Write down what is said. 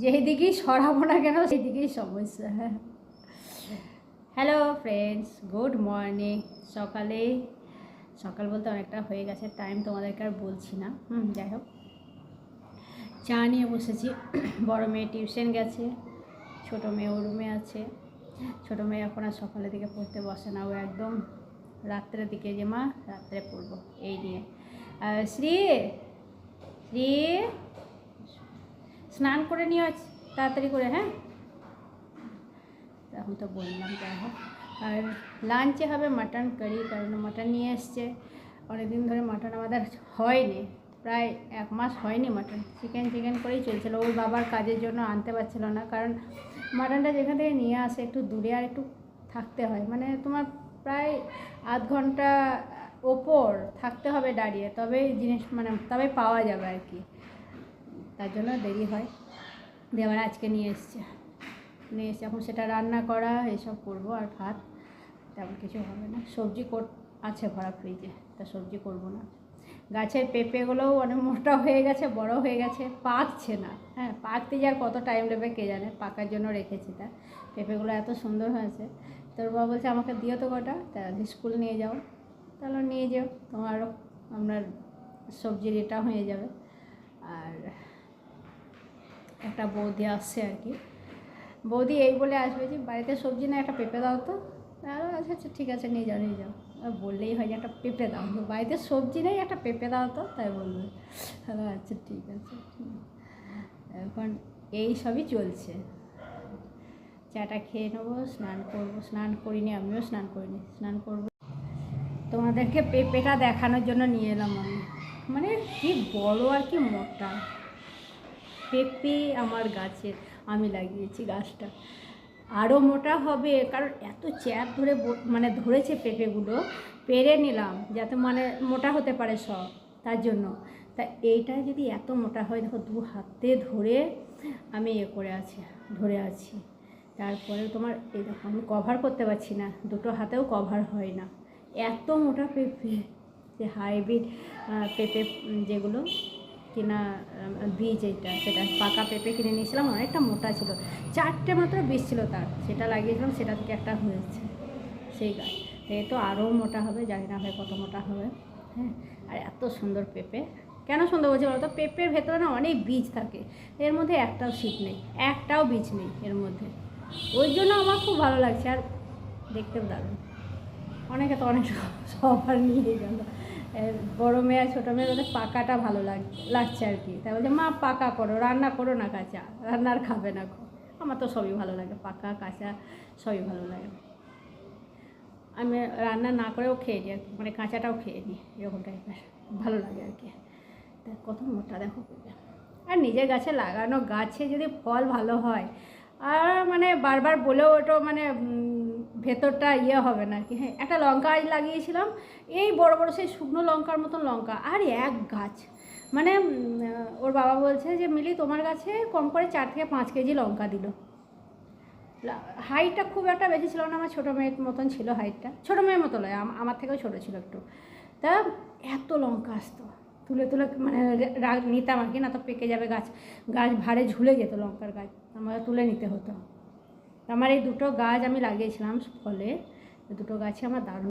যেই দিকেই সরাবো না কেন সেই দিকেই সমস্যা। হ্যাঁ, হ্যালো ফ্রেন্ডস, গুড মর্নিং। সকাল বলতে অনেকটা হয়ে গেছে, টাইম তোমাদেরকে আর বলছি না। যাই হোক, চা নিয়ে বসেছি। বড় মেয়ে টিউশন গেছে, ছোটো মেয়ে ও রুমে আছে। ছোটো মেয়ে এখন আর সকালের দিকে পড়তে বসে না, ও একদম রাত্রের দিকে, যে মা রাত্রে পড়বো এই নিয়ে। আর শ্রী শ্রী স্নান করে নিও তাড়াতাড়ি করে। হ্যাঁ, এখন তো বললাম। যাই হোক, আর লাঞ্চে হবে মাটন কারি, কারণ মাটন নিয়ে এসছে। অনেকদিন ধরে মাটন আমাদের হয়নি, প্রায় 1 মাস হয়নি মাটন। চিকেন করেই চলছিল। ওর বাবার কাজের জন্য আনতে পারছিল না, কারণ মাটনটা যেখান থেকে নিয়ে আসে একটু দূরে, আর একটু থাকতে হয়, মানে তোমার প্রায় আধ ঘন্টা ওপর থাকতে হবে দাঁড়িয়ে, তবে জিনিস মানে তবে পাওয়া যাবে আর কি। তার জন্য দেরি হয়। দেওয়ার আজকে নিয়ে এসছে। এখন সেটা রান্না করা এসব করবো, আর ভাত তেমন কিছু হবে না। সবজি আছে ভরা ফ্রিজে, তা সবজি করবো না। গাছের পেঁপেগুলোও অনেক মোটা হয়ে গেছে, বড় হয়ে গেছে, পাকছে না। হ্যাঁ, পাকতে যার কত টাইম নেবে কে জানে, পাকার জন্য রেখেছি। তা পেঁপেগুলো এত সুন্দর হয়েছে। তোর বাবা বলছে আমাকে দিও তো কটা, তাহলে স্কুল নিয়ে যাও। তাহলে নিয়ে যাও, তোমারও আপনার সবজির এটা হয়ে যাবে। আর একটা বৌদি আসছে আর কি। বৌদি এই বলে আসবে যে বাড়িতে সবজি না, একটা পেঁপে দাও তো। আচ্ছা ঠিক আছে, নিয়ে যাও। বললেই হয় যে একটা পেঁপে দাও, বাড়িতে সবজি নেই, একটা পেঁপে দাও তো, তাই বলবে। আচ্ছা ঠিক আছে। এখন এই সবই চলছে। চাটা খেয়ে নেবো, স্নান করবো। স্নান করিনি, আমিও স্নান করিনি, স্নান করবো। তোমাদেরকে পেঁপেটা দেখানোর জন্য নিয়ে এলাম আমি। মানে কি বড় আর কি মোটা পেঁপে আমার গাছের, আমি লাগিয়েছি গাছটা। আরও মোটা হবে, কারণ এত চ্যাপ ধরে মানে ধরেছে পেঁপেগুলো। পেরে নিলাম যাতে মানে মোটা হতে পারে সব, তার জন্য। তা এইটা যদি এত মোটা হয়, দেখো 2 হাতে ধরে আমি ধরে আছি। তারপরে তোমার এই দেখো, আমি কভার করতে পারছি না, 2টো হাতেও কভার হয় না, এত মোটা পেঁপে। যে হাইব্রিড পেঁপে যেগুলো কিনা বীজ, সেটা পাকা পেঁপে কিনে নিয়েছিলাম, অনেকটা মোটা ছিল। 4টে মাত্র বীজ ছিল তার, সেটা লাগিয়েছিলাম, সেটা থেকে একটা হয়েছে সেই গাছ। এ তো আরও মোটা হবে, জানি না ভাই কত মোটা হবে। হ্যাঁ, আর এত সুন্দর পেঁপে। কেন সুন্দর বলছি বলো তো, পেঁপের ভেতরে না অনেক বীজ থাকে, এর মধ্যে একটাও শীত নেই, একটাও বীজ নেই এর মধ্যে। ওই জন্য আমার খুব ভালো লাগছে, আর দেখতেও দারুণ। অনেকে তো অনেক সবার নিয়ে গেল। বড়ো মেয়ে আর ছোটো মেয়ের ওদের পাকাটা ভালো লাগছে আর কি। তাই বলছে মা পাকা করো, রান্না করো না কাঁচা, রান্নার খাবে না। আমার তো সবই ভালো লাগে, পাকা কাঁচা সবই ভালো লাগে। আমি রান্না না করেও খেয়ে নিই আর কি, মানে কাঁচাটাও খেয়ে নিই, এরকম টাইপের ভালো লাগে আর কি। তা কত মোটা দেখো। আর নিজের গাছে লাগানো গাছে যদি ফল ভালো হয়, আর মানে বারবার বলেও ওটা মানে ভেতরটা হবে না আর কি। হ্যাঁ, একটা লঙ্কা লাগিয়েছিলাম, এই বড় বড় সেই শুকনো লঙ্কার মতন লঙ্কা, আর এক গাছ। মানে ওর বাবা বলছে যে মিলি তোমার গাছে কম করে 4 থেকে 5 কেজি লঙ্কা দিল। হাইটটা খুব একটা বেশি ছিল না, আমার ছোটো মেয়ের মতন ছিল হাইটটা, ছোটো মেয়ের মতো নয়, আমার থেকেও ছোটো ছিল একটু। তা এত লঙ্কা আসতো, তুলে মানে নিতাম আর কি, না তো পেকে যাবে গাছ। ভারে ঝুলে যেত লঙ্কার গাছ, আমাকে তুলে নিতে হতো। আমার এই 2টো গাছ আমি লাগিয়েছিলাম ফলে, 2টো গাছে আমার দারুণ